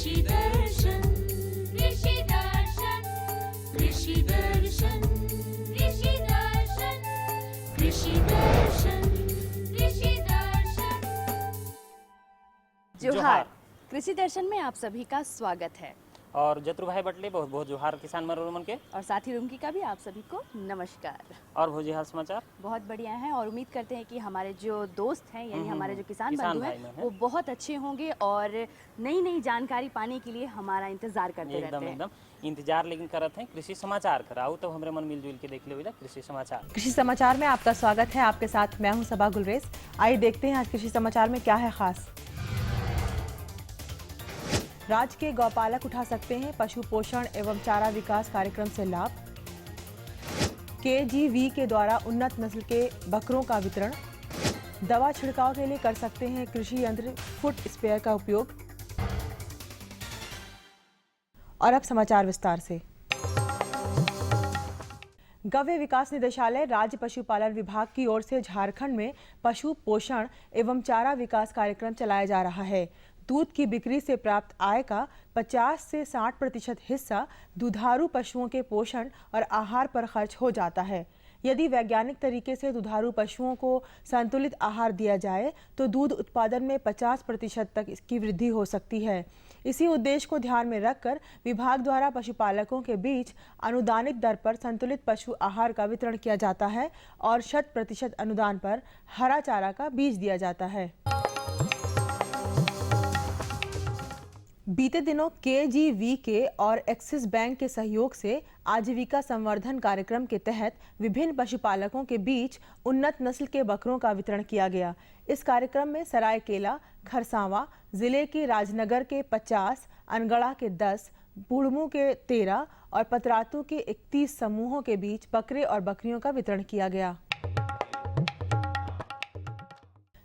कृषि दर्शन कृषि दर्शन कृषि दर्शन कृषि दर्शन कृषि दर्शन कृषि दर्शन। जोहार। कृषि दर्शन में आप सभी का स्वागत है और जत्रु भाई बटले बहुत बहुत जोहार किसान मनोरमन के, और साथ ही रुमकी का भी आप सभी को नमस्कार। और भोजी हाल समाचार बहुत बढ़िया हैं और उम्मीद करते हैं कि हमारे जो दोस्त हैं यानी हमारे जो किसान बंधु भाई हैं वो बहुत अच्छे होंगे और नई नई जानकारी पाने के लिए हमारा इंतजार करते रहते हैं। एकदम इंतजार लेकिन करत हैं कृषि समाचार कराओ तो हमरे मन मिलजुल के देख ले कृषि समाचार। कृषि समाचार में आपका स्वागत है। आपके साथ मैं हूं सबा गुलरेज। आइए देखते हैं आज कृषि समाचार में क्या है खास। राज्य के गौपालक उठा सकते हैं पशु पोषण एवं चारा विकास कार्यक्रम से लाभ। KGV के द्वारा उन्नत नस्ल के बकरों का वितरण। दवा छिड़काव के लिए कर सकते हैं कृषि यंत्र फुट स्प्रेयर का उपयोग। और अब समाचार विस्तार से। गव्य विकास निदेशालय राज्य पशुपालन विभाग की ओर से झारखंड में पशु पोषण एवं चारा विकास कार्यक्रम चलाया जा रहा है। दूध की बिक्री से प्राप्त आय का 50 से 60% हिस्सा दुधारू पशुओं के पोषण और आहार पर खर्च हो जाता है। यदि वैज्ञानिक तरीके से दुधारू पशुओं को संतुलित आहार दिया जाए तो दूध उत्पादन में 50% तक इसकी वृद्धि हो सकती है। इसी उद्देश्य को ध्यान में रखकर विभाग द्वारा पशुपालकों के बीच अनुदानित दर पर संतुलित पशु आहार का वितरण किया जाता है और 100% अनुदान पर हरा चारा का बीज दिया जाता है। बीते दिनों KGV के और एक्सिस बैंक के सहयोग से आजीविका संवर्धन कार्यक्रम के तहत विभिन्न पशुपालकों के बीच उन्नत नस्ल के बकरों का वितरण किया गया। इस कार्यक्रम में सरायकेला, खरसावां जिले के राजनगर के 50, अनगढ़ा के 10, बुढ़मू के 13 और पतरातू के 31 समूहों के बीच बकरे और बकरियों का वितरण किया गया।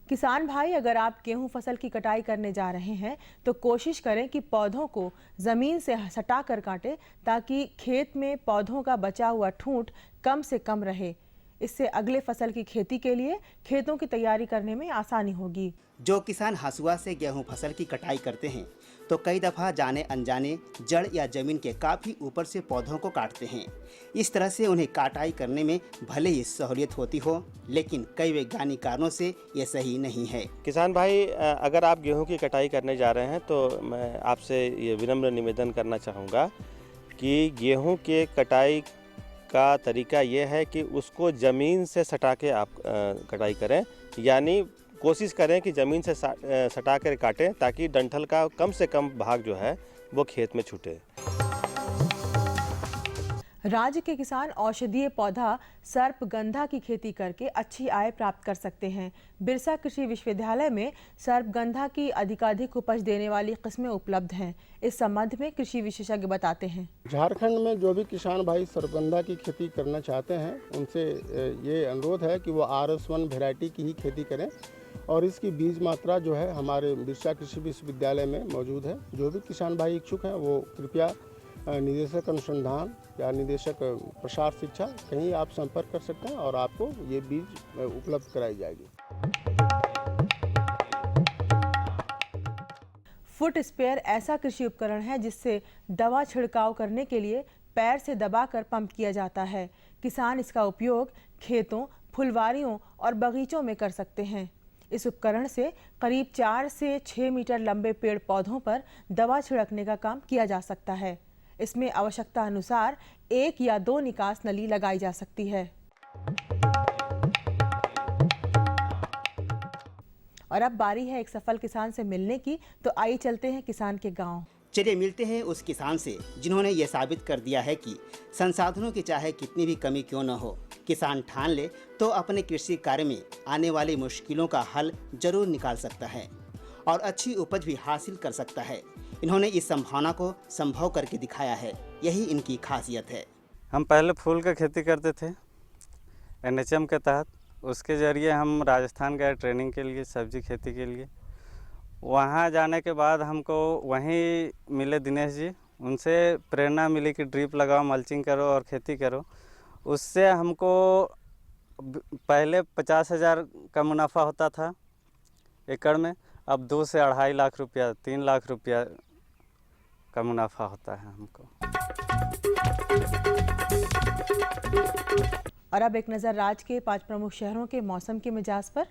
किसान भाई, अगर आप गेहूं फसल की कटाई करने जा रहे हैं तो कोशिश करें कि पौधों को जमीन से सटा कर काटें ताकि खेत में पौधों का बचा हुआ ठूंठ कम से कम रहे। इससे अगले फसल की खेती के लिए खेतों की तैयारी करने में आसानी होगी। जो किसान हसुआ से गेहूं फसल की कटाई करते हैं तो कई दफा जाने अनजाने जड़ या जमीन के काफी ऊपर से पौधों को काटते हैं। इस तरह से उन्हें कटाई करने में भले ही सहूलियत होती हो, लेकिन कई वैज्ञानिक कारणों से ये सही नहीं है। किसान भाई, अगर आप गेहूं की कटाई करने जा रहे हैं तो मैं आपसे ये विनम्र निवेदन करना चाहूँगा कि गेहूं के कटाई का तरीका ये है कि उसको ज़मीन से सटा के आप कटाई करें, यानी कोशिश करें कि ज़मीन से सटा कर काटें ताकि डंठल का कम से कम भाग जो है वो खेत में छूटे। राज्य के किसान औषधीय पौधा सर्पगंधा की खेती करके अच्छी आय प्राप्त कर सकते हैं। बिरसा कृषि विश्वविद्यालय में सर्पगंधा की अधिकाधिक उपज देने वाली किस्में उपलब्ध हैं। इस संबंध में कृषि विशेषज्ञ बताते हैं। झारखंड में जो भी किसान भाई सर्पगंधा की खेती करना चाहते हैं उनसे ये अनुरोध है कि वो RS1 वैरायटी की ही खेती करें और इसकी बीज मात्रा जो है हमारे बिरसा कृषि विश्वविद्यालय में मौजूद है। जो भी किसान भाई इच्छुक हैं वो कृपया निदेशक अनुसंधान या निदेशक प्रसार शिक्षा कहीं आप संपर्क कर सकते हैं और आपको ये बीज उपलब्ध कराई जाएगी। फुट स्प्रेयर ऐसा कृषि उपकरण है जिससे दवा छिड़काव करने के लिए पैर से दबाकर पंप किया जाता है। किसान इसका उपयोग खेतों, फुलवारियों और बगीचों में कर सकते हैं। इस उपकरण से करीब 4 से 6 मीटर लंबे पेड़ पौधों पर दवा छिड़कने का काम किया जा सकता है। इसमें आवश्यकता अनुसार 1 या 2 निकास नली लगाई जा सकती है। और अब बारी है एक सफल किसान से मिलने की, तो आइए चलते हैं किसान के गांव। चलिए मिलते हैं उस किसान से जिन्होंने ये साबित कर दिया है कि संसाधनों की चाहे कितनी भी कमी क्यों न हो, किसान ठान ले तो अपने कृषि कार्य में आने वाली मुश्किलों का हल जरूर निकाल सकता है और अच्छी उपज भी हासिल कर सकता है। इन्होंने इस संभावना को संभव करके दिखाया है, यही इनकी खासियत है। हम पहले फूल का खेती करते थे NHM के तहत। उसके ज़रिए हम राजस्थान गए ट्रेनिंग के लिए, सब्जी खेती के लिए। वहाँ जाने के बाद हमको वहीं मिले दिनेश जी, उनसे प्रेरणा मिली कि ड्रिप लगाओ, मल्चिंग करो और खेती करो। उससे हमको पहले 50,000 का मुनाफा होता था एकड़ में, अब 2 से 2.5 लाख रुपया, 3 लाख रुपया का मुनाफा होता है हमको। और अब एक नज़र राज्य के 5 प्रमुख शहरों के मौसम के मिजाज पर।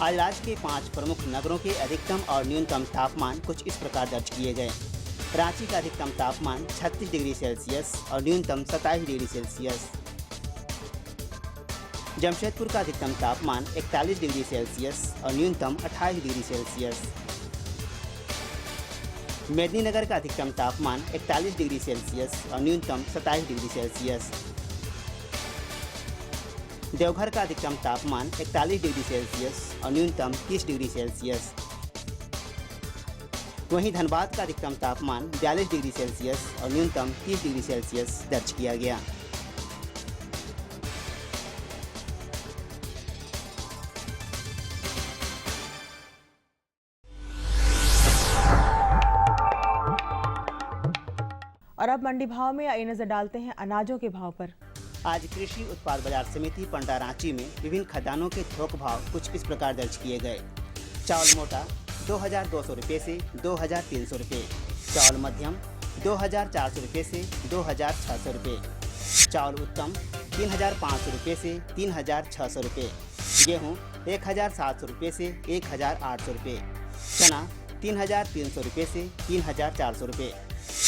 आज राज्य के 5 प्रमुख नगरों के अधिकतम और न्यूनतम तापमान कुछ इस प्रकार दर्ज किए गए। रांची का अधिकतम तापमान 36 डिग्री सेल्सियस और न्यूनतम 27 डिग्री सेल्सियस। जमशेदपुर का अधिकतम तापमान 41 डिग्री सेल्सियस और न्यूनतम 28 डिग्री सेल्सियस। मेदिनीनगर का अधिकतम तापमान 41 डिग्री सेल्सियस और न्यूनतम 27 डिग्री सेल्सियस। देवघर का अधिकतम तापमान 41 डिग्री सेल्सियस और न्यूनतम 30 डिग्री सेल्सियस। वहीं धनबाद का अधिकतम तापमान 42 डिग्री सेल्सियस और न्यूनतम 30 डिग्री सेल्सियस दर्ज किया गया। और अब मंडी भाव में आइए नजर डालते हैं अनाजों के भाव पर। आज कृषि उत्पाद बाजार समिति पंडा रांची में विभिन्न खदानों के थोक भाव कुछ इस प्रकार दर्ज किए गए। चावल मोटा 2200 रुपये से 2300 रुपये, चावल मध्यम 2400 रुपये से 2600 रुपये, चावल उत्तम 3500 रुपये से 3600 रुपये, गेहूँ 1700 रुपये से 1800 रुपये, चना 3300 रुपये से 3400 रुपये,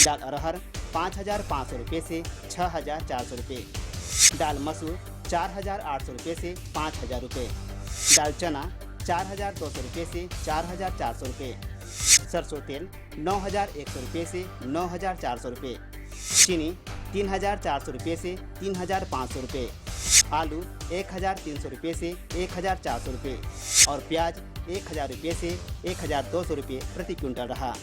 दाल अरहर 5500 रुपये से 6400 रुपये, दाल मसूर 4800 रुपये से 5000 रुपये, दाल चना 4200 रुपये से 4400 रुपये, सरसों तेल 9100 रुपये से 9400 रुपये, चीनी 3400 रुपये से 3500 रुपये, आलू 1300 रुपये से 1400 रुपये और प्याज 1000 रुपये से 1200 रुपये प्रति क्विंटल रहा।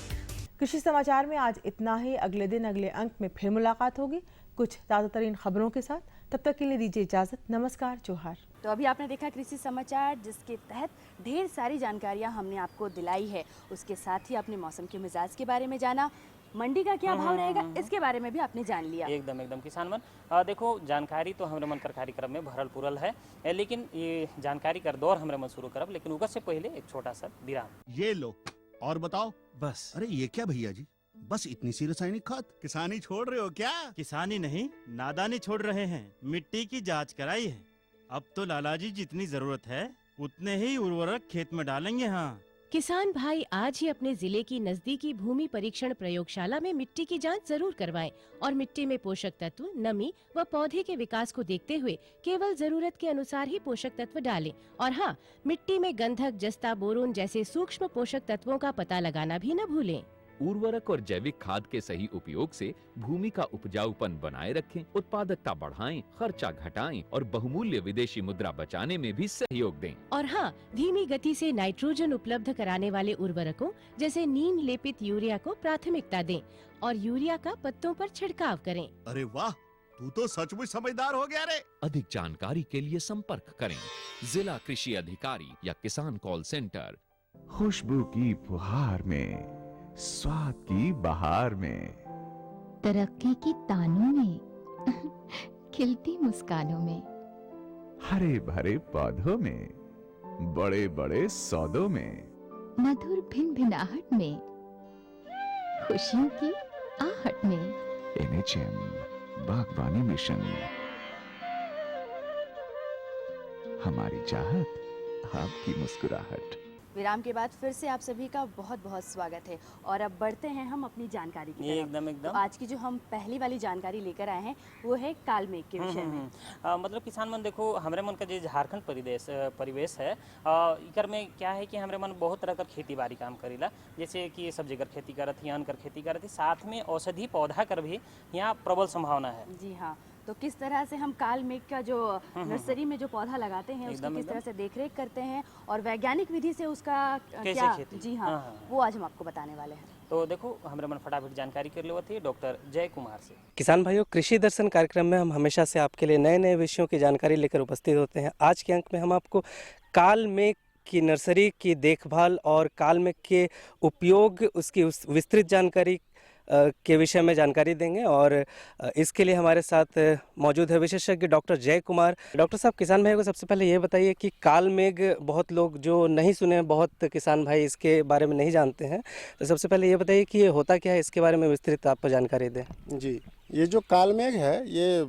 कृषि समाचार में आज इतना ही। अगले दिन अगले अंक में फिर मुलाकात होगी कुछ ताज़ा तरीन खबरों के साथ। तब तक के लिए दीजिए इजाज़त। नमस्कार, जोहार। तो अभी आपने देखा कृषि समाचार, जिसके तहत ढेर सारी जानकारियां हमने आपको दिलाई है। उसके साथ ही आपने मौसम के मिजाज के बारे में जाना, मंडी का क्या भाव रहेगा इसके बारे में भी आपने जान लिया। एकदम किसान मन देखो, जानकारी तो हमरे मन कर कार्यक्रम में भरल पुरल है, लेकिन ये जानकारी कर दौर हमरे मन शुरू करब, लेकिन उगत से पहले एक छोटा सा विराम। ये लो और बताओ। बस। अरे ये क्या भैया जी, बस इतनी सी रासायनिक खाद? किसानी छोड़ रहे हो क्या? किसानी नहीं, नादानी छोड़ रहे हैं। मिट्टी की जांच कराई है। अब तो लालाजी जितनी जरूरत है उतने ही उर्वरक खेत में डालेंगे। हाँ, किसान भाई आज ही अपने जिले की नजदीकी भूमि परीक्षण प्रयोगशाला में मिट्टी की जांच जरूर करवाएं और मिट्टी में पोषक तत्व, नमी व पौधे के विकास को देखते हुए केवल जरूरत के अनुसार ही पोषक तत्व डालें। और हाँ, मिट्टी में गंधक, जस्ता, बोरोन जैसे सूक्ष्म पोषक तत्वों का पता लगाना भी न भूलें। उर्वरक और जैविक खाद के सही उपयोग से भूमि का उपजाऊपन बनाए रखें, उत्पादकता बढ़ाएं, खर्चा घटाएं और बहुमूल्य विदेशी मुद्रा बचाने में भी सहयोग दें। और हाँ, धीमी गति से नाइट्रोजन उपलब्ध कराने वाले उर्वरकों जैसे नीम लेपित यूरिया को प्राथमिकता दें और यूरिया का पत्तों पर छिड़काव करें। अरे वाह, तू तो सचमुच समझदार हो गया रे। अधिक जानकारी के लिए संपर्क करें जिला कृषि अधिकारी या किसान कॉल सेंटर। खुशबू की फुहार में, स्वाद की बहार में, तरक्की की तानों में, खिलती मुस्कानों में, हरे भरे पौधों में, बड़े बड़े सौदों में, मधुर भिनभिनाहट में, खुशियों की आहट में। NHM बागवानी मिशन, हमारी चाहत, आपकी मुस्कुराहट। विराम के बाद फिर से आप सभी का बहुत बहुत स्वागत है और अब बढ़ते हैं हम अपनी जानकारी की तरफ। एकदम तो आज की जो हम पहली वाली जानकारी लेकर आए हैं वो है काल मेघ के विषय में। मतलब किसान मन देखो, हमरे मन का जो झारखंड परिवेश है, इकर में क्या है कि हमरे मन बहुत तरह कर खेती बाड़ी काम करेला, जैसे कि सब्जी कर खेती करत ही, अन्न कर खेती करत ही, साथ में औषधि पौधा कर भी यहाँ प्रबल संभावना है। जी हाँ, तो किस तरह से हम काल मेघ का जो नर्सरी में जो पौधा लगाते हैं उसकी किस तरह से देखरेख करते हैं और वैज्ञानिक विधि से उसका क्या, जी हाँ, वो आज हम आपको बताने वाले हैं। तो देखो, हमारे मन फटाफट जानकारी कर लेवत थी डॉक्टर जय कुमार से। किसान भाइयों, कृषि दर्शन कार्यक्रम में हम हमेशा से आपके लिए नए नए विषयों की जानकारी लेकर उपस्थित होते हैं। आज के अंक में हम आपको काल मेघ की नर्सरी की देखभाल और काल मेघ के उपयोग, उसकी विस्तृत जानकारी के विषय में जानकारी देंगे और इसके लिए हमारे साथ मौजूद है विशेषज्ञ डॉक्टर जय कुमार। डॉक्टर साहब, किसान भाई को सबसे पहले ये बताइए कि काल मेघ बहुत लोग जो नहीं सुने, बहुत किसान भाई इसके बारे में नहीं जानते हैं, तो सबसे पहले ये बताइए कि ये होता क्या है, इसके बारे में विस्तृत आप जानकारी दें। जी, ये जो काल मेघ है ये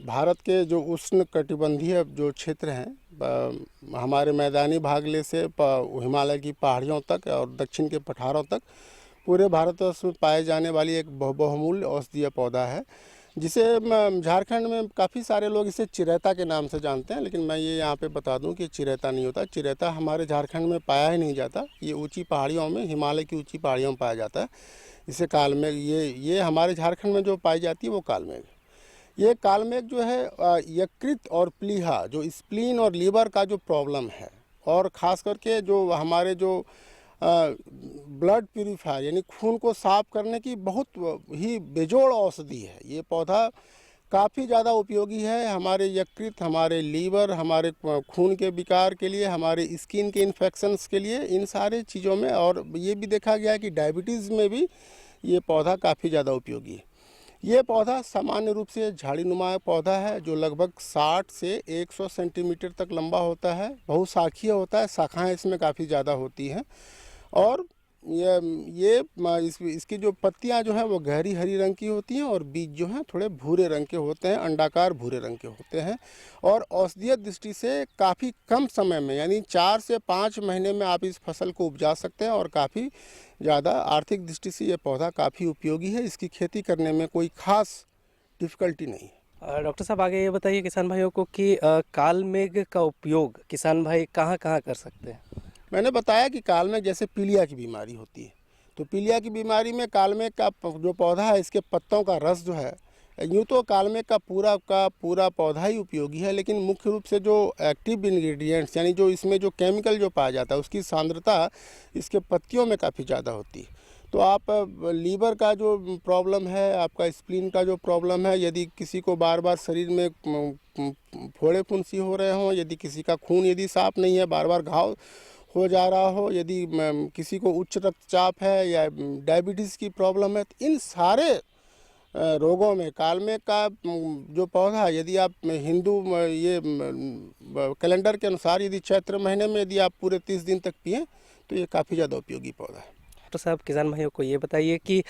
भारत के जो उष्ण कटिबंधीय जो क्षेत्र हैं, हमारे मैदानी भागले से हिमालय की पहाड़ियों तक और दक्षिण के पठारों तक पूरे भारतवर्ष में पाए जाने वाली एक बहुमूल्य औषधीय पौधा है, जिसे झारखंड में काफ़ी सारे लोग इसे चिरैता के नाम से जानते हैं। लेकिन मैं ये यहाँ पे बता दूं कि चिरैता नहीं होता। चिरैता हमारे झारखंड में पाया ही नहीं जाता। ये ऊंची पहाड़ियों में, हिमालय की ऊंची पहाड़ियों में पाया जाता है। इसे कालमेघ, ये हमारे झारखंड में जो पाई जाती है वो कालमेघ। ये कालमेघ जो है यकृत और प्लीहा, जो स्प्लीन और लीवर का जो प्रॉब्लम है, और ख़ास करके जो हमारे जो ब्लड प्यूरीफायर यानी खून को साफ करने की बहुत ही बेजोड़ औषधि है। ये पौधा काफ़ी ज़्यादा उपयोगी है हमारे यकृत, हमारे लीवर, हमारे खून के विकार के लिए, हमारे स्किन के इन्फेक्शंस के लिए, इन सारे चीज़ों में। और ये भी देखा गया है कि डायबिटीज़ में भी ये पौधा काफ़ी ज़्यादा उपयोगी है। ये पौधा सामान्य रूप से झाड़ीनुमा पौधा है जो लगभग 60 से 100 सेंटीमीटर तक लंबा होता है। बहुशाखीय होता है, शाखाएं इसमें काफ़ी ज़्यादा होती हैं। और इसकी जो पत्तियां जो हैं वो गहरी हरी रंग की होती हैं और बीज जो हैं थोड़े भूरे रंग के होते हैं, अंडाकार भूरे रंग के होते हैं। और औषधीय दृष्टि से काफ़ी कम समय में यानी 4 से 5 महीने में आप इस फसल को उपजा सकते हैं और काफ़ी ज़्यादा आर्थिक दृष्टि से ये पौधा काफ़ी उपयोगी है। इसकी खेती करने में कोई ख़ास डिफ़िकल्टी नहीं है। डॉक्टर साहब, आगे ये बताइए किसान भाइयों को कि काल मेघ का उपयोग किसान भाई कहाँ कहाँ कर सकते हैं। मैंने बताया कि कालमेघ जैसे पीलिया की बीमारी होती है, तो पीलिया की बीमारी में कालमेघ का जो पौधा है, इसके पत्तों का रस जो है, यूँ तो कालमेघ का पूरा पौधा ही उपयोगी है, लेकिन मुख्य रूप से जो एक्टिव इंग्रेडिएंट्स यानी जो इसमें जो केमिकल जो पाया जाता है उसकी सांद्रता इसके पत्तियों में काफ़ी ज़्यादा होती है। तो आप लीवर का जो प्रॉब्लम है, आपका स्प्लीन का जो प्रॉब्लम है, यदि किसी को बार बार शरीर में फोड़े फुंसी हो रहे हों, यदि किसी का खून यदि साफ नहीं है, बार बार घाव हो जा रहा हो, यदि किसी को उच्च रक्तचाप है या डायबिटीज़ की प्रॉब्लम है, तो इन सारे रोगों में कालमेघ का जो पौधा, यदि आप हिंदू ये कैलेंडर के अनुसार यदि चैत्र महीने में यदि आप पूरे 30 दिन तक पिएं तो ये काफ़ी ज़्यादा उपयोगी पौधा है। डॉक्टर साहब, किसान भाइयों को ये बताइए कि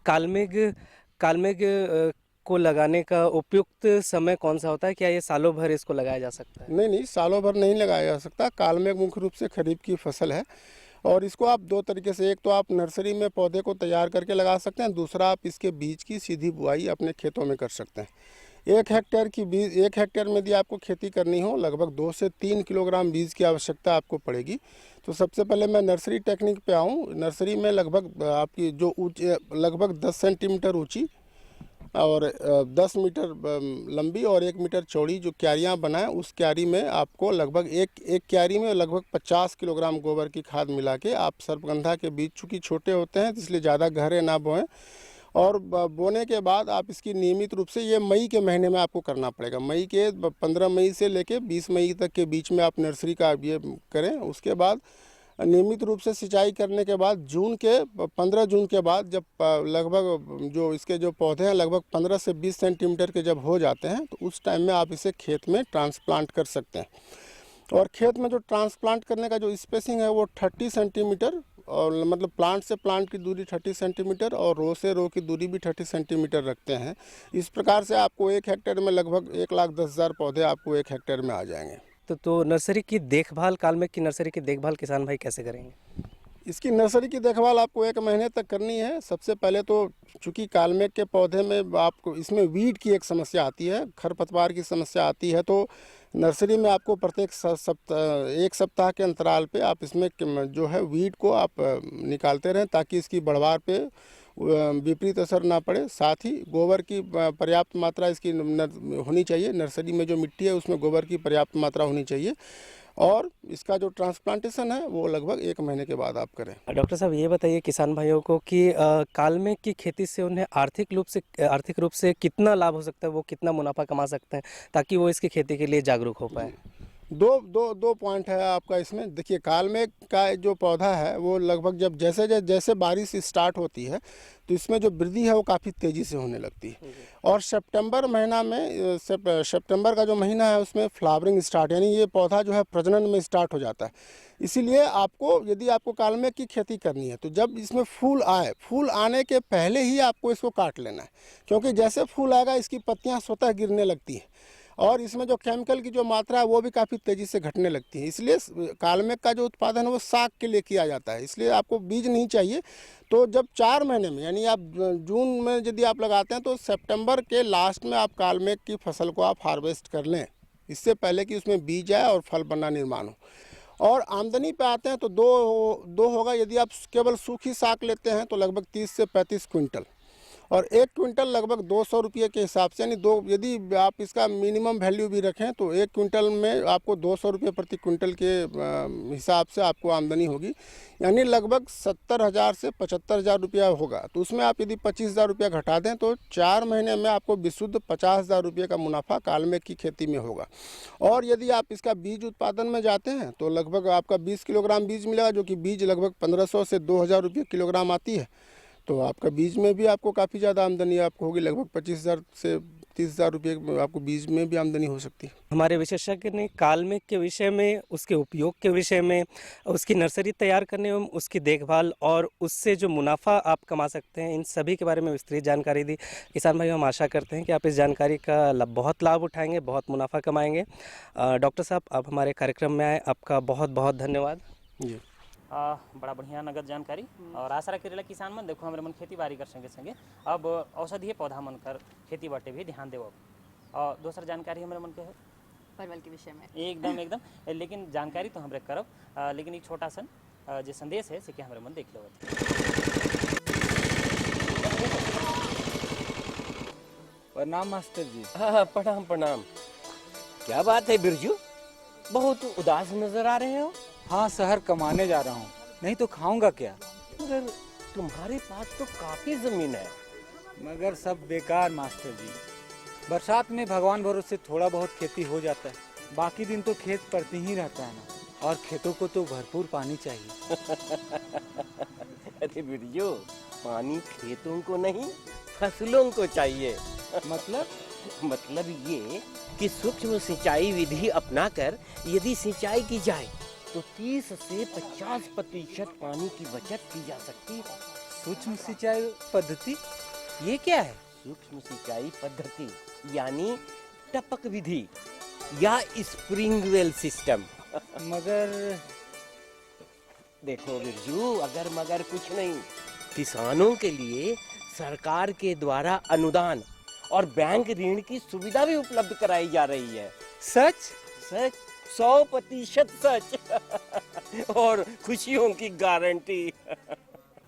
कालमेघ को लगाने का उपयुक्त समय कौन सा होता है? क्या ये सालों भर इसको लगाया जा सकता है? नहीं, सालों भर नहीं लगाया जा सकता। कालमेघ मुख्य रूप से खरीफ की फसल है और इसको आप 2 तरीके से, एक तो आप नर्सरी में पौधे को तैयार करके लगा सकते हैं, दूसरा आप इसके बीज की सीधी बुआई अपने खेतों में कर सकते हैं। 1 हेक्टेयर में यदि आपको खेती करनी हो, लगभग 2 से 3 किलोग्राम बीज की आवश्यकता आपको पड़ेगी। तो सबसे पहले मैं नर्सरी टेक्निक पे आऊँ। नर्सरी में लगभग आपकी जो लगभग 10 सेंटीमीटर ऊँची और 10 मीटर लंबी और 1 मीटर चौड़ी जो क्यारियाँ बनाएं, उस क्यारी में आपको लगभग एक क्यारी में लगभग 50 किलोग्राम गोबर की खाद मिला के आप सर्पगंधा के बीज, चूँकि छोटे होते हैं इसलिए ज़्यादा गहरे ना बोएं, और बोने के बाद आप इसकी नियमित रूप से, ये मई के महीने में आपको करना पड़ेगा। मई के 15 मई से लेके 20 मई तक के बीच में आप नर्सरी का ये करें। उसके बाद नियमित रूप से सिंचाई करने के बाद 15 जून के बाद जब लगभग जो इसके जो पौधे हैं लगभग 15 से 20 सेंटीमीटर के जब हो जाते हैं, तो उस टाइम में आप इसे खेत में ट्रांसप्लांट कर सकते हैं। और खेत में जो ट्रांसप्लांट करने का जो स्पेसिंग है वो 30 सेंटीमीटर, और मतलब प्लांट से प्लांट की दूरी 30 सेंटीमीटर और रो से रो की दूरी भी 30 सेंटीमीटर रखते हैं। इस प्रकार से आपको 1 हेक्टेयर में लगभग 1,10,000 पौधे आपको 1 हेक्टेयर में आ जाएंगे। तो नर्सरी की देखभाल, कालमेघ की नर्सरी की देखभाल किसान भाई कैसे करेंगे? इसकी नर्सरी की देखभाल आपको 1 महीने तक करनी है। सबसे पहले तो चूँकि कालमेघ के पौधे में आपको इसमें वीड की एक समस्या आती है, खरपतवार की समस्या आती है, तो नर्सरी में आपको प्रत्येक 1 सप्ताह के अंतराल पे आप इसमें जो है वीड को आप निकालते रहें ताकि इसकी बढ़वार पे विपरीत असर ना पड़े। साथ ही गोबर की पर्याप्त मात्रा इसकी होनी चाहिए। नर्सरी में जो मिट्टी है उसमें गोबर की पर्याप्त मात्रा होनी चाहिए। और इसका जो ट्रांसप्लांटेशन है वो लगभग 1 महीने के बाद आप करें। डॉक्टर साहब, ये बताइए किसान भाइयों को कि कालमेघ की खेती से उन्हें आर्थिक रूप से कितना लाभ हो सकता है, वो कितना मुनाफा कमा सकते हैं ताकि वो इसकी खेती के लिए जागरूक हो पाए? दो पॉइंट है आपका इसमें। देखिए, कालमेघ का जो पौधा है वो लगभग जब जैसे बारिश स्टार्ट होती है तो इसमें जो वृद्धि है वो काफ़ी तेज़ी से होने लगती है। और सितंबर महीना में सितंबर का जो महीना है उसमें फ्लावरिंग स्टार्ट, यानी ये पौधा जो है प्रजनन में स्टार्ट हो जाता है। इसीलिए आपको, यदि आपको कालमेघ की खेती करनी है तो जब इसमें फूल आने के पहले ही आपको इसको काट लेना है, क्योंकि जैसे फूल आएगा इसकी पत्तियाँ स्वतः गिरने लगती हैं और इसमें जो केमिकल की जो मात्रा है वो भी काफ़ी तेज़ी से घटने लगती है। इसलिए कालमेघ का जो उत्पादन है वो साग के लिए किया जाता है, इसलिए आपको बीज नहीं चाहिए। तो जब 4 महीने में, यानी आप जून में यदि आप लगाते हैं तो सितंबर के लास्ट में आप कालमेघ की फसल को आप हार्वेस्ट कर लें, इससे पहले कि उसमें बीज आए और फल बनना निर्माण हो। और आमदनी पे आते हैं तो दो होगा। यदि आप केवल सूखी साग लेते हैं तो लगभग 30 से 35 क्विंटल, और 1 क्विंटल लगभग 200 रुपये के हिसाब से, यानी यदि आप इसका मिनिमम वैल्यू भी रखें तो 1 क्विंटल में आपको 200 रुपये प्रति क्विंटल के हिसाब से आपको आमदनी होगी, यानी लगभग 70,000 से 75,000 रुपया होगा। तो उसमें आप यदि 25,000 रुपया घटा दें तो 4 महीने में आपको विशुद्ध 50,000 रुपये का मुनाफा कालमेघ की खेती में होगा। और यदि आप इसका बीज उत्पादन में जाते हैं तो लगभग आपका 20 किलोग्राम बीज मिलेगा, जो कि बीज लगभग 1500 से 2,000 रुपये किलोग्राम आती है। तो आपका बीज में भी आपको काफ़ी ज़्यादा आमदनी आपको होगी, लगभग 25,000 से 30,000 रुपये आपको बीज में भी आमदनी हो सकती है। हमारे विशेषज्ञ ने कालमेघ के विषय में, उसके उपयोग के विषय में, उसकी नर्सरी तैयार करने एवं उसकी देखभाल और उससे जो मुनाफा आप कमा सकते हैं, इन सभी के बारे में विस्तृत जानकारी दी। किसान भाई, हम आशा करते हैं कि आप इस जानकारी का बहुत लाभ उठाएंगे, बहुत मुनाफा कमाएंगे। डॉक्टर साहब, आप हमारे कार्यक्रम में आए, आपका बहुत बहुत धन्यवाद जी। बड़ा बढ़िया नगद जानकारी। और आशा रखेला किसान मन देखो हमारे मन खेती बाड़ी कर संगे संगे अब औषधीय पौधा मन कर खेती बाटे भी ध्यान देव। और दूसरा जानकारी हमारे मन के है परवल के विषय में एकदम लेकिन जानकारी तो हमरे करब, लेकिन एक छोटा सा जो संदेश है से कि हमारे मन देख लो। प्रणाम मास्टर जी। हाँ, प्रणाम प्रणाम। क्या बात है बिरजू, बहुत उदास नजर आ रहे हो। हाँ, शहर कमाने जा रहा हूँ, नहीं तो खाऊंगा क्या। मगर तुम्हारे पास तो काफी जमीन है। मगर सब बेकार मास्टर जी। बरसात में भगवान भरोसे थोड़ा बहुत खेती हो जाता है, बाकी दिन तो खेत पड़ती ही रहता है ना, और खेतों को तो भरपूर पानी चाहिए। अरे बिरजू, पानी खेतों को नहीं फसलों को चाहिए। मतलब ये कि सूक्ष्म सिंचाई विधि अपनाकर यदि सिंचाई की जाए तो 30 से 50% पानी की बचत की जा सकती है। सूक्ष्म सिंचाई पद्धति ये क्या है? सूक्ष्म सिंचाई पद्धति यानी टपक विधि या स्प्रिंगवेल सिस्टम। मगर देखो बिरजू, अगर मगर कुछ नहीं, किसानों के लिए सरकार के द्वारा अनुदान और बैंक ऋण की सुविधा भी उपलब्ध कराई जा रही है। सच 100% सच। और खुशियों की गारंटी।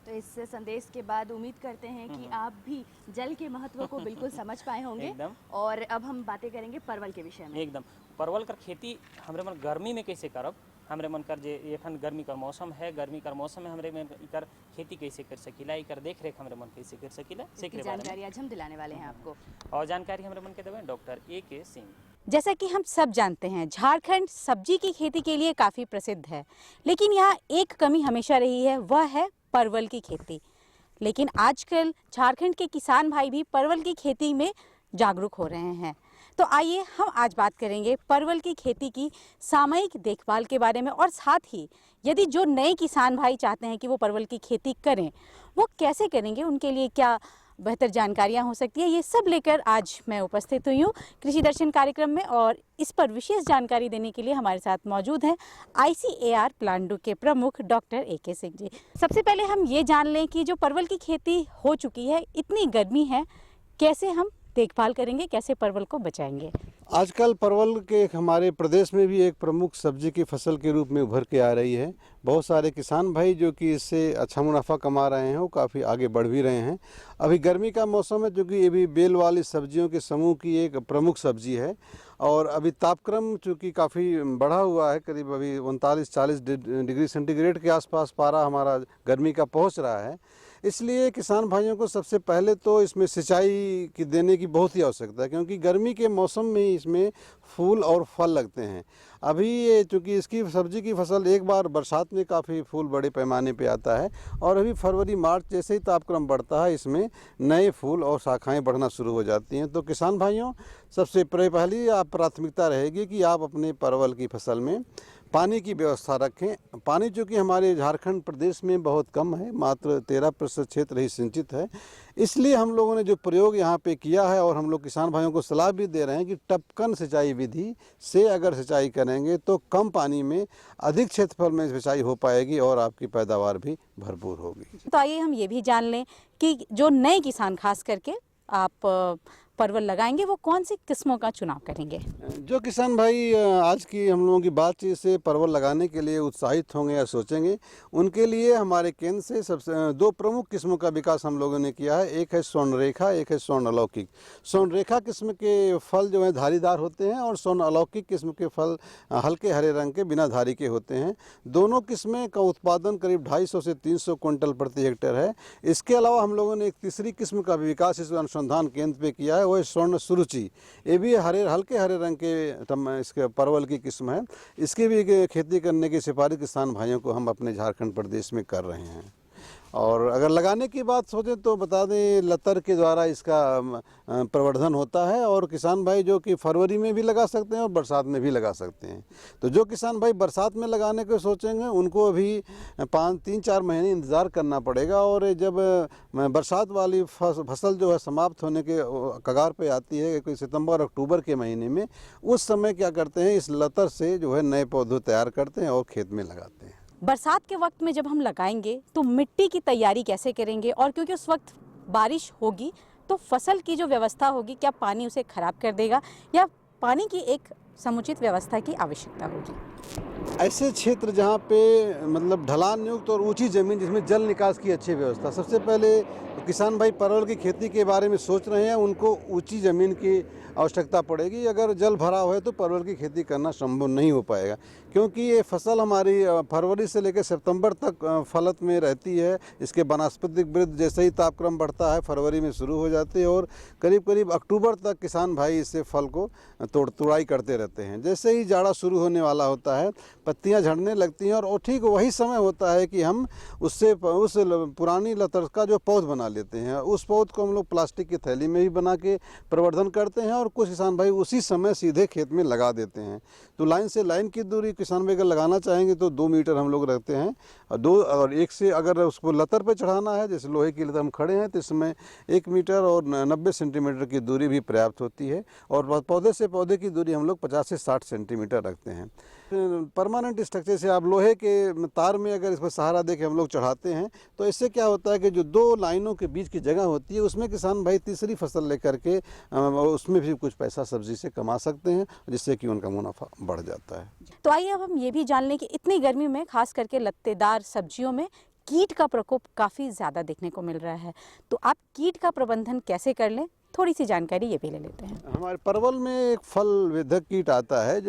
तो इस संदेश के बाद उम्मीद करते हैं कि आप भी जल के महत्व को बिल्कुल समझ पाए होंगे। एकदम। और अब हम बातें करेंगे परवल के विषय में। एकदम परवल कर खेती हमरे मन गर्मी में कैसे करब, हमरे मन कर जे एखन गर्मी का मौसम है, गर्मी का मौसम में हमरे मन कर खेती कैसे कर सकीला, इकर देख रेख हमरे मन कैसे कर सकीला, इसकी जानकारी आज हम दिलाने वाले हैं आपको। और जानकारी हमरे मन के देवे डॉक्टर A.K. सिंह। जैसा कि हम सब जानते हैं, झारखंड सब्जी की खेती के लिए काफ़ी प्रसिद्ध है, लेकिन यहाँ एक कमी हमेशा रही है, वह है परवल की खेती। लेकिन आजकल झारखंड के किसान भाई भी परवल की खेती में जागरूक हो रहे हैं। तो आइए हम आज बात करेंगे परवल की खेती की सामयिक देखभाल के बारे में, और साथ ही यदि जो नए किसान भाई चाहते हैं कि वो परवल की खेती करें, वो कैसे करेंगे, उनके लिए क्या बेहतर जानकारियां हो सकती है, ये सब लेकर आज मैं उपस्थित हुई हूँ कृषि दर्शन कार्यक्रम में। और इस पर विशेष जानकारी देने के लिए हमारे साथ मौजूद हैं ICAR प्लांडू के प्रमुख डॉक्टर A.K. सिंह जी। सबसे पहले हम ये जान लें कि जो परवल की खेती हो चुकी है, इतनी गर्मी है, कैसे हम देखभाल करेंगे, कैसे परवल को बचाएंगे। आजकल परवल के हमारे प्रदेश में भी एक प्रमुख सब्जी की फसल के रूप में उभर के आ रही है। बहुत सारे किसान भाई जो कि इससे अच्छा मुनाफा कमा रहे हैं, वो काफ़ी आगे बढ़ भी रहे हैं। अभी गर्मी का मौसम है, जो कि ये भी बेल वाली सब्जियों के समूह की एक प्रमुख सब्जी है। और अभी तापक्रम चूँकि काफ़ी बढ़ा हुआ है, करीब अभी 39-40 डिग्री सेंटीग्रेड के आसपास पारा हमारा गर्मी का पहुँच रहा है। इसलिए किसान भाइयों को सबसे पहले तो इसमें सिंचाई की देने की बहुत ही आवश्यकता है, क्योंकि गर्मी के मौसम में ही इसमें फूल और फल लगते हैं। अभी ये चूँकि इसकी सब्जी की फसल एक बार बरसात में काफ़ी फूल बड़े पैमाने पे आता है, और अभी फरवरी मार्च जैसे ही तापक्रम बढ़ता है इसमें नए फूल और शाखाएं बढ़ना शुरू हो जाती हैं। तो किसान भाइयों, सबसे पहली आप प्राथमिकता रहेगी कि आप अपने परवल की फसल में पानी की व्यवस्था रखें। पानी चूँकि हमारे झारखंड प्रदेश में बहुत कम है, मात्र 13% क्षेत्र ही सिंचित है, इसलिए हम लोगों ने जो प्रयोग यहाँ पे किया है और हम लोग किसान भाइयों को सलाह भी दे रहे हैं कि टपकन सिंचाई विधि से अगर सिंचाई करेंगे तो कम पानी में अधिक क्षेत्रफल में सिंचाई हो पाएगी और आपकी पैदावार भी भरपूर होगी। तो आइए हम ये भी जान लें कि जो नए किसान खास करके आप परवल लगाएंगे वो कौन सी किस्मों का चुनाव करेंगे? जो किसान भाई आज की हम लोगों की बातचीत से परवल लगाने के लिए उत्साहित होंगे या सोचेंगे, उनके लिए हमारे केंद्र से सबसे 2 प्रमुख किस्मों का विकास हम लोगों ने किया है। एक है स्वर्ण रेखा, एक है स्वर्ण अलौकिक। स्वर्ण रेखा किस्म के फल जो है धारीदार होते हैं और स्वर्ण अलौकिक किस्म के फल हल्के हरे रंग के बिना धारी के होते हैं। दोनों किस्में का उत्पादन करीब 250 से 300 क्विंटल प्रति हेक्टेयर है। इसके अलावा हम लोगों ने एक तीसरी किस्म का भी विकास इस अनुसंधान केंद्र पे किया है, वो स्वर्ण सुरुचि। ये भी हल्के हरे रंग के इसके परवल की किस्म है। इसकी भी खेती करने की सिफारिश किसान भाइयों को हम अपने झारखंड प्रदेश में कर रहे हैं। और अगर लगाने की बात सोचें तो बता दें, लतर के द्वारा इसका प्रवर्धन होता है और किसान भाई जो कि फरवरी में भी लगा सकते हैं और बरसात में भी लगा सकते हैं। तो जो किसान भाई बरसात में लगाने को सोचेंगे उनको अभी 3-4 महीने इंतज़ार करना पड़ेगा, और जब बरसात वाली फसल जो है समाप्त होने के कगार पे आती है कोई सितंबर अक्टूबर के महीने में, उस समय क्या करते हैं, इस लतर से जो है नए पौधे तैयार करते हैं और खेत में लगाते हैं। बरसात के वक्त में जब हम लगाएंगे तो मिट्टी की तैयारी कैसे करेंगे? और क्योंकि उस वक्त बारिश होगी तो फसल की जो व्यवस्था होगी, क्या पानी उसे खराब कर देगा या पानी की एक समुचित व्यवस्था की आवश्यकता होगी? ऐसे क्षेत्र जहाँ पे मतलब ढलान युक्त और ऊंची ज़मीन जिसमें जल निकास की अच्छी व्यवस्था, सबसे पहले किसान भाई परवल की खेती के बारे में सोच रहे हैं, उनको ऊंची ज़मीन की आवश्यकता पड़ेगी। अगर जल भरा हुआ है तो परवल की खेती करना संभव नहीं हो पाएगा, क्योंकि ये फसल हमारी फरवरी से लेकर सितंबर तक फलत में रहती है। इसके वनस्पतिक वृद्धि जैसे ही तापक्रम बढ़ता है फरवरी में शुरू हो जाती है और करीब करीब अक्टूबर तक किसान भाई इससे फल को तुड़ाई करते रहते हैं। जैसे ही जाड़ा शुरू होने वाला होता है पत्तियां झड़ने लगती हैं और ठीक वही समय होता है कि हम उससे उस पुरानी लतर का जो पौध बना लेते हैं। उस पौध को हम लोग प्लास्टिक की थैली में भी बना के प्रवर्धन करते हैं और कुछ किसान भाई उसी समय सीधे खेत में लगा देते हैं। तो लाइन से लाइन की दूरी किसान भाई अगर लगाना चाहेंगे तो 2 मीटर हम लोग रखते हैं, और 1 से अगर उसको लतर पर चढ़ाना है, जैसे लोहे की लतर हम खड़े हैं तो इसमें 1 मीटर और 90 सेंटीमीटर की दूरी भी पर्याप्त होती है। और पौधे से पौधे की दूरी हम लोग 50 से 60 सेंटीमीटर रखते हैं। परमानेंट स्ट्रक्चर से आप लोहे के तार में अगर इसको सहारा दे के हम लोग चढ़ाते हैं तो इससे क्या होता है कि जो 2 लाइनों के बीच की जगह होती है उसमें किसान भाई तीसरी फसल लेकर के उसमें भी कुछ पैसा सब्जी से कमा सकते हैं, जिससे कि उनका मुनाफा बढ़ जाता है। तो आइए अब हम ये भी जान लें कि इतनी गर्मी में खास करके लत्तेदार सब्जियों में कीट का प्रकोप काफ़ी ज़्यादा देखने को मिल रहा है, तो आप कीट का प्रबंधन कैसे कर लें, थोड़ी सी जानकारी ये भी ले लेते हैं। हमारे परवल में एक फल वेधक कीट आता है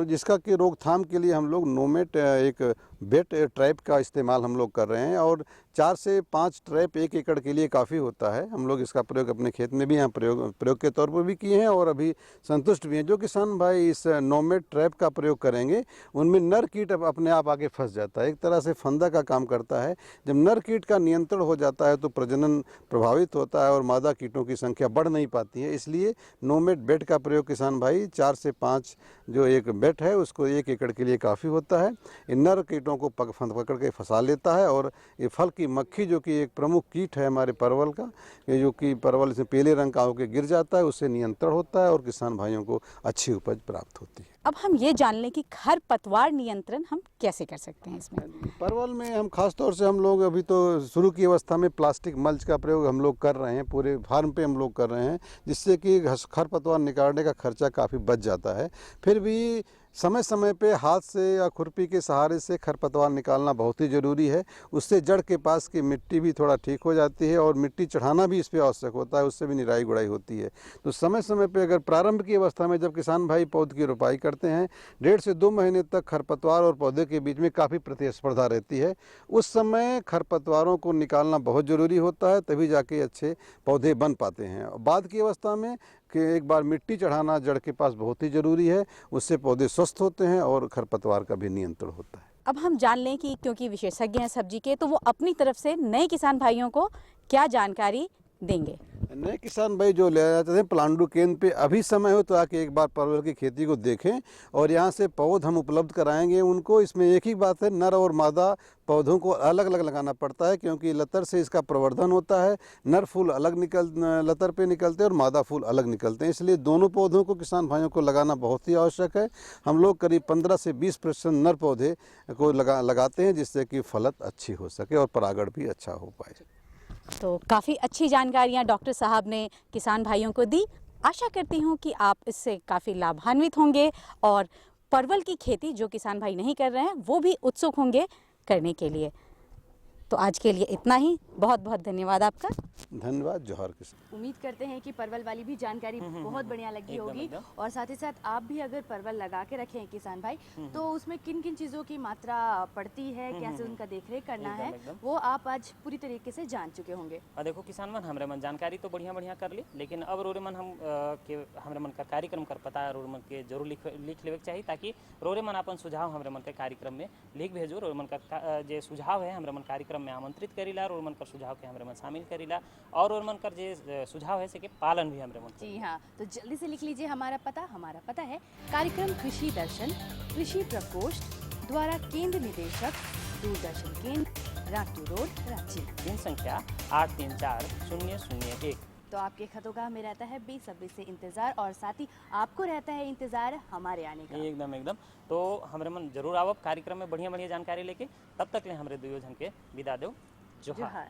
जिसका कि रोकथाम के लिए हम लोग नोमेट एक बेट ट्रैप का इस्तेमाल हम लोग कर रहे हैं और 4 से 5 ट्रैप 1 एकड़ के लिए काफ़ी होता है। हम लोग इसका प्रयोग अपने खेत में भी यहाँ प्रयोग के तौर पर भी किए हैं और अभी संतुष्ट भी हैं। जो किसान भाई इस नोमेट ट्रैप का प्रयोग करेंगे उनमें नर कीट अपने आप आगे फंस जाता है, एक तरह से फंदा का काम करता है। जब नर कीट का नियंत्रण हो जाता है तो प्रजनन प्रभावित होता है और मादा कीटों की संख्या बढ़ नहीं पाती है। इसलिए नोमेट बेट का प्रयोग किसान भाई 4 से 5 जो एक बेट है उसको 1 एकड़ के लिए काफ़ी होता है। इन नर कीटों को पकड़ के फंसा लेता है और ये फल की मक्खी जो कि एक प्रमुख कीट है हमारे परवल का, जो कि परवल से पीले रंग का होकर गिर जाता है, उससे नियंत्रण होता है और किसान भाइयों को अच्छी उपज प्राप्त होती है। अब हम ये जान लें कि खरपतवार नियंत्रण हम कैसे कर सकते हैं इसमें? परवल में हम खास तौर से हम लोग अभी तो शुरू की अवस्था में प्लास्टिक मल्च का प्रयोग हम लोग कर रहे हैं, पूरे फार्म पे हम लोग कर रहे हैं, जिससे कि खरपतवार निकालने का खर्चा काफ़ी बच जाता है। फिर भी समय समय पे हाथ से या खुरपी के सहारे से खरपतवार निकालना बहुत ही ज़रूरी है। उससे जड़ के पास की मिट्टी भी थोड़ा ठीक हो जाती है और मिट्टी चढ़ाना भी इस पर आवश्यक होता है, उससे भी निराई गुड़ाई होती है। तो समय समय पे अगर प्रारंभ की अवस्था में जब किसान भाई पौध की रोपाई कर करते हैं 1.5 से 2 महीने तक खरपतवार और पौधे के बीच में काफ़ी प्रतिस्पर्धा रहती है। उस समय खरपतवारों को निकालना बहुत ज़रूरी होता है, तभी जाके अच्छे पौधे बन पाते हैं। बाद की अवस्था में कि एक बार मिट्टी चढ़ाना जड़ के पास बहुत ही ज़रूरी है, उससे पौधे स्वस्थ होते हैं और खरपतवार का भी नियंत्रण होता है। अब हम जान लें कि क्योंकि विशेषज्ञ हैं सब्जी के, तो वो अपनी तरफ से नए किसान भाइयों को क्या जानकारी देंगे। नए किसान भाई जो ले जाते हैं पलांडू केंद्र पे अभी समय हो तो आके एक बार परवल की खेती को देखें और यहाँ से पौध हम उपलब्ध कराएंगे उनको। इसमें एक ही बात है, नर और मादा पौधों को अलग अलग लगाना पड़ता है, क्योंकि लतर से इसका प्रवर्धन होता है। नर फूल अलग लतर पे निकलते हैं और मादा फूल अलग निकलते हैं, इसलिए दोनों पौधों को किसान भाइयों को लगाना बहुत ही आवश्यक है। हम लोग करीब 15 से 20% नर पौधे को लगाते हैं, जिससे कि फलत अच्छी हो सके और परागण भी अच्छा हो पाए। तो काफ़ी अच्छी जानकारियां डॉक्टर साहब ने किसान भाइयों को दी। आशा करती हूं कि आप इससे काफ़ी लाभान्वित होंगे और परवल की खेती जो किसान भाई नहीं कर रहे हैं वो भी उत्सुक होंगे करने के लिए। तो आज के लिए इतना ही, बहुत बहुत धन्यवाद आपका। धन्यवाद। जोहार किसान। उम्मीद करते हैं कि परवल वाली भी जानकारी बहुत बढ़िया लगी होगी और साथ ही साथ आप भी अगर परवल लगा के रखें किसान भाई तो उसमें किन किन चीज़ों की मात्रा पड़ती है, कैसे उनका देखरेख करना है, वो आप आज पूरी तरीके से जान चुके होंगे। और देखो किसान मन हमरे मन जानकारी तो बढ़िया बढ़िया कर ली, लेकिन अब रोरे मन हम हमरे मन का कार्यक्रम कर पता है, रोरे मन के जरूर लिख लेवे के चाहिए, ताकि रोरे मन अपन सुझाव हमरे मन के कार्यक्रम में लिख भेजो। रोरे मन का जे सुझाव है हमरे मन कार्यक्रम में आमंत्रित करीला, रोरे मन का सुझाव के हमरे मन शामिल करीला और रोरे मन कर जे सुझाव है के पालन भी हमरे मन। जी हाँ, तो जल्दी से लिख लीजिए हमारा पता है कार्यक्रम कृषि दर्शन, कृषि प्रकोष्ठ द्वारा केंद्र निदेशक, दूरदर्शन केंद्र, रातू रोड, रांची। दिन संख्या 834001। तो आपके खतों का हमें रहता है बेसब्री से इंतजार और साथ ही आपको रहता है इंतजार हमारे आने का। एकदम तो हमरे मन जरूर आवब कार्यक्रम में बढ़िया बढ़िया जानकारी लेके। तब तक ले हमरे दुयोजन के विदा दो। जोहार।